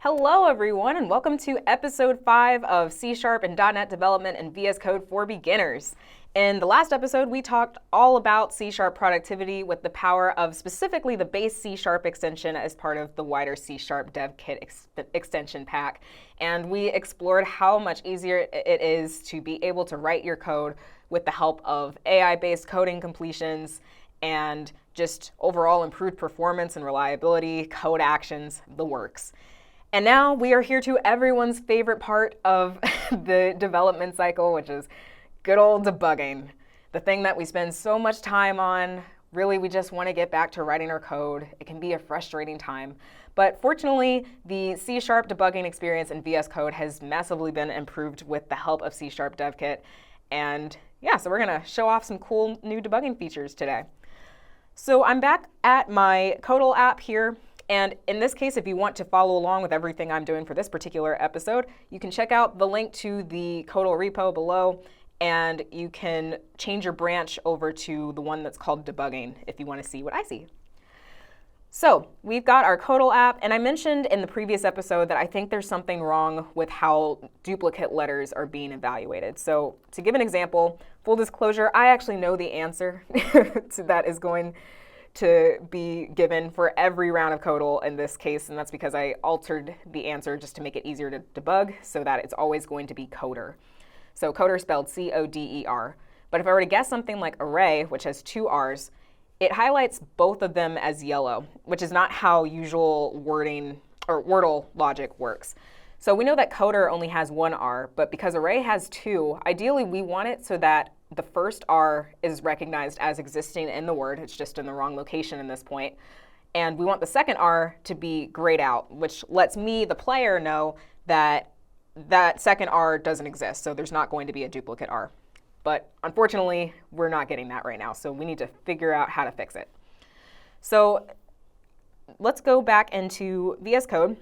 Hello everyone and welcome to episode 5 of C# and .NET development and VS Code for beginners. In the last episode, we talked all about C# productivity with the power of specifically the base C# extension as part of the wider C# dev kit extension pack. And we explored how much easier it is to be able to write your code with the help of AI-based coding completions and just overall improved performance and reliability, code actions, the works. And now we are here to everyone's favorite part of the development cycle, which is good old debugging. The thing that we spend so much time on. Really, we just want to get back to writing our code. It can be a frustrating time. But fortunately, the C# debugging experience in VS Code has massively been improved with the help of C# Dev Kit. And yeah, so we're going to show off some cool new debugging features today. So I'm back at my Codal app here. And in this case, if you want to follow along with everything I'm doing for this particular episode, you can check out the link to the Codal repo below, and you can change your branch over to the one that's called Debugging if you want to see what I see. So we've got our Codal app, and I mentioned in the previous episode that I think there's something wrong with how duplicate letters are being evaluated. So to give an example, full disclosure, I actually know the answer to that is going to be given for every round of Codal in this case, and that's because I altered the answer just to make it easier to debug so that it's always going to be coder. So coder spelled C-O-D-E-R. But if I were to guess something like array, which has 2 R's, it highlights both of them as yellow, which is not how usual wording or Wordle logic works. So we know that coder only has 1 R, but because array has 2, ideally we want it so that the first R is recognized as existing in the word. It's just in the wrong location in this point. And we want the second R to be grayed out, which lets me, the player, know that that second R doesn't exist, so there's not going to be a duplicate R. But unfortunately, we're not getting that right now, so we need to figure out how to fix it. So let's go back into VS Code.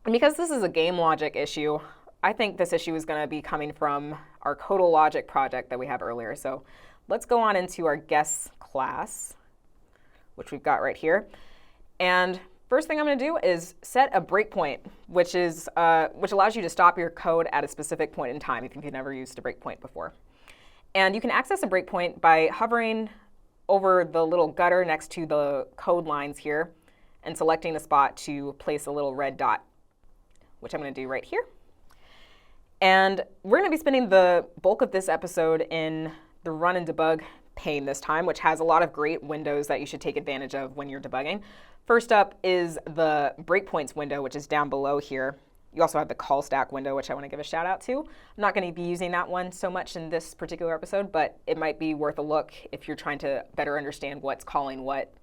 And because this is a game logic issue, I think this issue is going to be coming from our Codal logic project that we have earlier. So let's go on into our guess class, which we've got right here. And first thing I'm going to do is set a breakpoint, which allows you to stop your code at a specific point in time if you've never used a breakpoint before. And you can access a breakpoint by hovering over the little gutter next to the code lines here and selecting a spot to place a little red dot, which I'm going to do right here. And we're going to be spending the bulk of this episode in the run and debug pane this time, which has a lot of great windows that you should take advantage of when you're debugging. First up is the breakpoints window, which is down below here. You also have the call stack window, which I want to give a shout out to. I'm not going to be using that one so much in this particular episode, but it might be worth a look if you're trying to better understand what's calling what.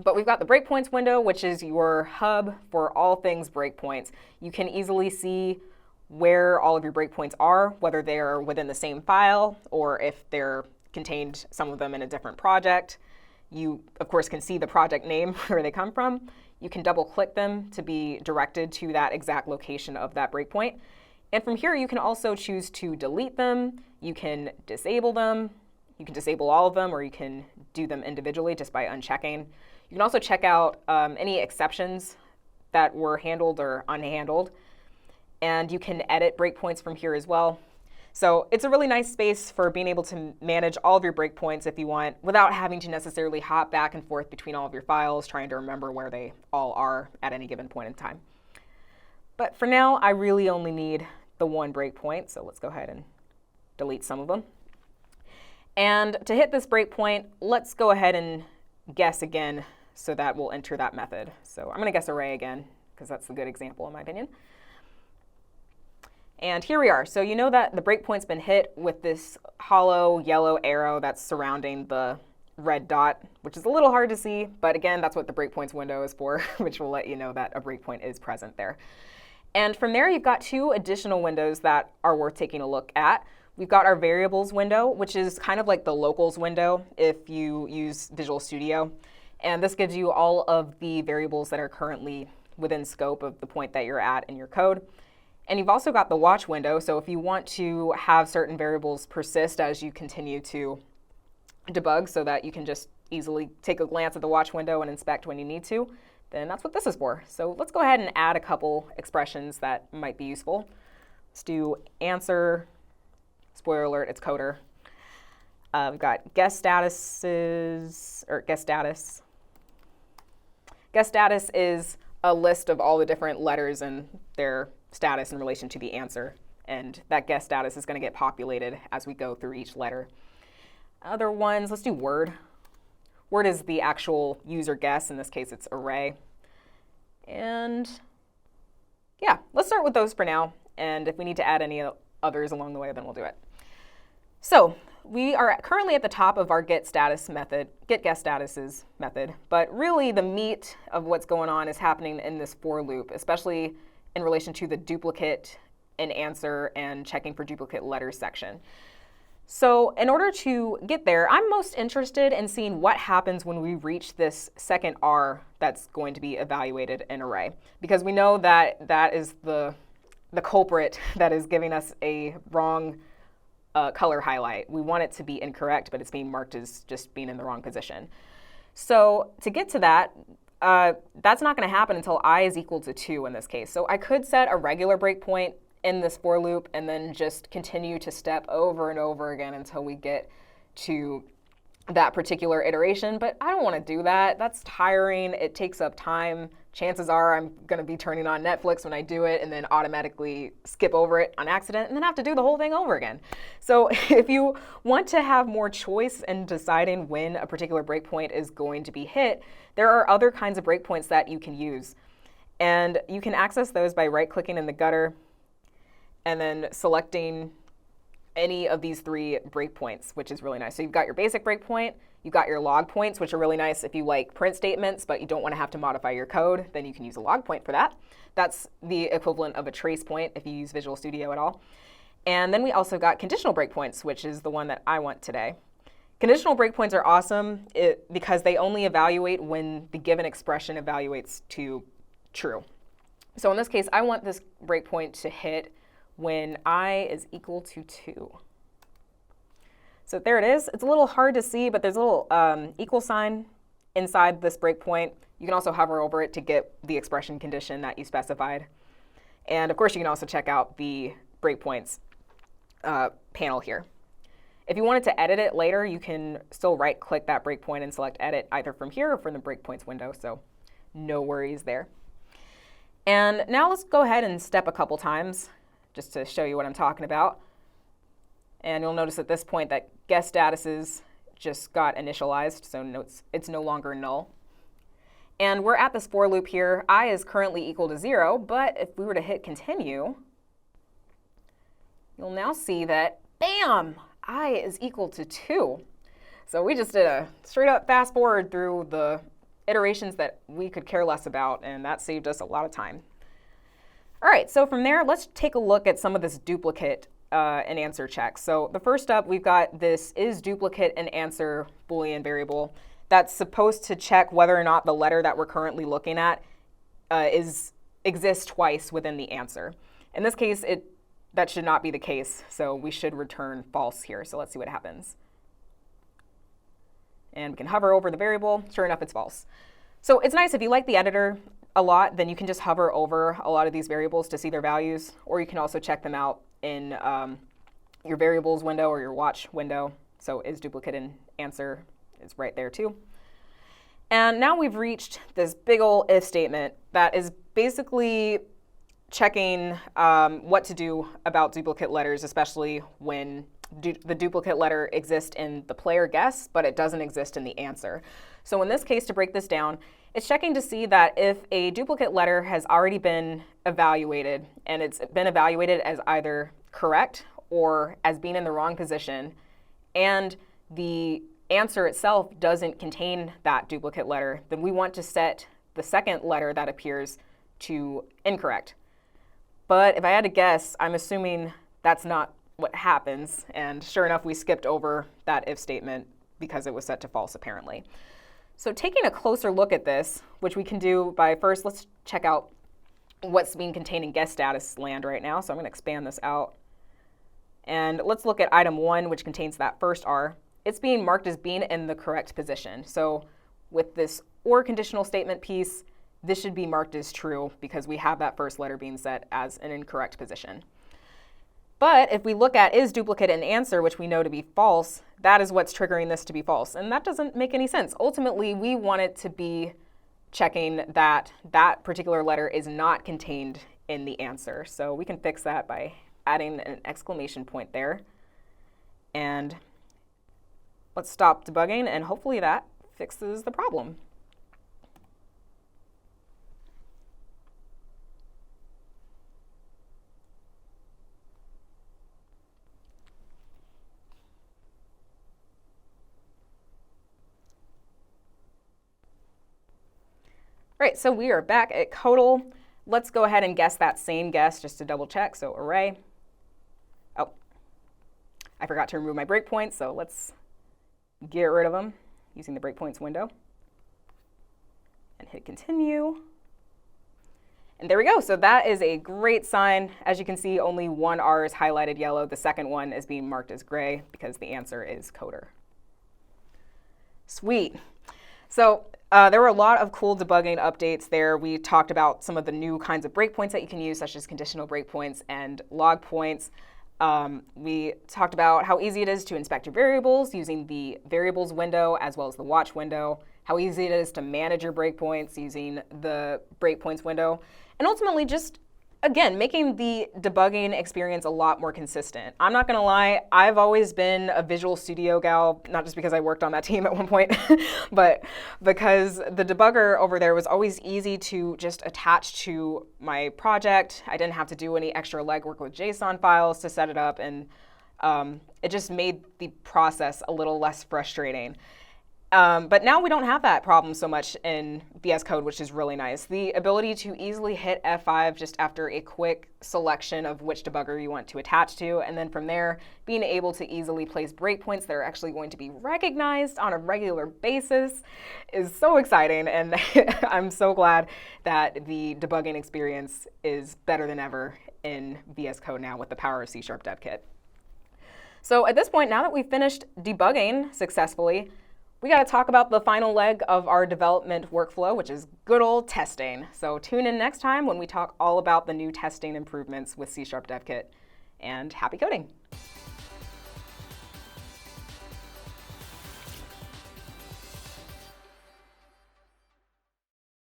But we've got the breakpoints window, which is your hub for all things breakpoints. You can easily see where all of your breakpoints are, whether they're within the same file or if they're contained, some of them in a different project. You, of course, can see the project name where they come from. You can double click them to be directed to that exact location of that breakpoint. And from here, you can also choose to delete them. You can disable them. You can disable all of them, or you can do them individually just by unchecking. You can also check out any exceptions that were handled or unhandled. And you can edit breakpoints from here as well. So it's a really nice space for being able to manage all of your breakpoints if you want, without having to necessarily hop back and forth between all of your files, trying to remember where they all are at any given point in time. But for now, I really only need the one breakpoint, so let's go ahead and delete some of them. And to hit this breakpoint, let's go ahead and guess again so that we'll enter that method. So I'm going to guess array again, because that's a good example in my opinion. And here we are. So you know that the breakpoint's been hit with this hollow yellow arrow that's surrounding the red dot, which is a little hard to see, but again, that's what the breakpoints window is for, which will let you know that a breakpoint is present there. And from there, you've got 2 additional windows that are worth taking a look at. We've got our variables window, which is kind of like the locals window if you use Visual Studio. And this gives you all of the variables that are currently within scope of the point that you're at in your code. And you've also got the watch window, so if you want to have certain variables persist as you continue to debug so that you can just easily take a glance at the watch window and inspect when you need to, then that's what this is for. So let's go ahead and add a couple expressions that might be useful. Let's do answer, spoiler alert, it's coder. We've got guest statuses, or guest status. Guest status is a list of all the different letters and their status in relation to the answer. And that guest status is going to get populated as we go through each letter. Other ones, let's do word. Word is the actual user guess. In this case, it's array. And yeah, let's start with those for now. And if we need to add any others along the way, then we'll do it. So we are currently at the top of our get status method, get guest statuses method. But really the meat of what's going on is happening in this for loop, especially in relation to the duplicate and answer and checking for duplicate letters section. So in order to get there, I'm most interested in seeing what happens when we reach this second R that's going to be evaluated in array. Because we know that that is the culprit that is giving us a wrong color highlight. We want it to be incorrect, but it's being marked as just being in the wrong position. So to get to that, that's not going to happen until I is equal to 2 in this case. So I could set a regular breakpoint in this for loop and then just continue to step over and over again until we get to that particular iteration, but I don't want to do that. That's tiring. It takes up time. Chances are I'm going to be turning on Netflix when I do it and then automatically skip over it on accident and then have to do the whole thing over again. So if you want to have more choice in deciding when a particular breakpoint is going to be hit, there are other kinds of breakpoints that you can use. And you can access those by right-clicking in the gutter and then selecting any of these 3 breakpoints, which is really nice. So you've got your basic breakpoint, you've got your log points, which are really nice if you like print statements, but you don't want to have to modify your code, then you can use a log point for that. That's the equivalent of a trace point if you use Visual Studio at all. And then we also got conditional breakpoints, which is the one that I want today. Conditional breakpoints are awesome because they only evaluate when the given expression evaluates to true. So in this case, I want this breakpoint to hit when I is equal to 2. So there it is. It's a little hard to see, but there's a little equal sign inside this breakpoint. You can also hover over it to get the expression condition that you specified. And of course, you can also check out the breakpoints panel here. If you wanted to edit it later, you can still right-click that breakpoint and select Edit either from here or from the breakpoints window, so no worries there. And now let's go ahead and step a couple times just to show you what I'm talking about. And you'll notice at this point that guest statuses just got initialized, so it's no longer null. And we're at this for loop here. I is currently equal to 0, but if we were to hit continue, you'll now see that, bam, I is equal to 2. So we just did a straight up fast forward through the iterations that we could care less about, and that saved us a lot of time. All right, so from there, let's take a look at some of this duplicate and answer checks. So the first up, we've got this is duplicate and answer Boolean variable that's supposed to check whether or not the letter that we're currently looking at exists twice within the answer. In this case, that should not be the case, so we should return false here. So let's see what happens. And we can hover over the variable. Sure enough, it's false. So it's nice if you like the editor a lot, then you can just hover over a lot of these variables to see their values, or you can also check them out in your variables window or your watch window. So is duplicate and answer is right there too. And now we've reached this big ol' if statement that is basically checking what to do about duplicate letters, especially when the duplicate letter exists in the player guess, but it doesn't exist in the answer. So in this case, to break this down, it's checking to see that if a duplicate letter has already been evaluated, and it's been evaluated as either correct or as being in the wrong position, and the answer itself doesn't contain that duplicate letter, then we want to set the second letter that appears to incorrect. But if I had to guess, I'm assuming that's not what happens, and sure enough, we skipped over that if statement because it was set to false apparently. So taking a closer look at this, which we can do by first, let's check out what's being contained in guest status land right now. So I'm going to expand this out. And let's look at item 1, which contains that first R. It's being marked as being in the correct position. So with this or conditional statement piece, this should be marked as true because we have that first letter being set as an incorrect position. But if we look at is duplicate an answer, which we know to be false, that is what's triggering this to be false. And that doesn't make any sense. Ultimately, we want it to be checking that that particular letter is not contained in the answer. So we can fix that by adding an exclamation point there. And let's stop debugging, and hopefully that fixes the problem. All right, so we are back at Codal. Let's go ahead and guess that same guess just to double check. So array. Oh, I forgot to remove my breakpoints, so let's get rid of them using the breakpoints window. And hit continue. And there we go. So that is a great sign. As you can see, only one R is highlighted yellow. The second one is being marked as gray because the answer is coder. Sweet. So there were a lot of cool debugging updates there. We talked about some of the new kinds of breakpoints that you can use, such as conditional breakpoints and log points. We talked about how easy it is to inspect your variables using the variables window as well as the watch window, how easy it is to manage your breakpoints using the breakpoints window, and ultimately just, again, making the debugging experience a lot more consistent. I'm not gonna lie, I've always been a Visual Studio gal, not just because I worked on that team at one point, but because the debugger over there was always easy to just attach to my project. I didn't have to do any extra legwork with JSON files to set it up, and it just made the process a little less frustrating. But now we don't have that problem so much in VS Code, which is really nice. The ability to easily hit F5 just after a quick selection of which debugger you want to attach to, and then from there, being able to easily place breakpoints that are actually going to be recognized on a regular basis is so exciting, and I'm so glad that the debugging experience is better than ever in VS Code now with the power of C# Dev Kit. So at this point, now that we've finished debugging successfully, we got to talk about the final leg of our development workflow, which is good old testing. So tune in next time when we talk all about the new testing improvements with C# Dev Kit, and happy coding.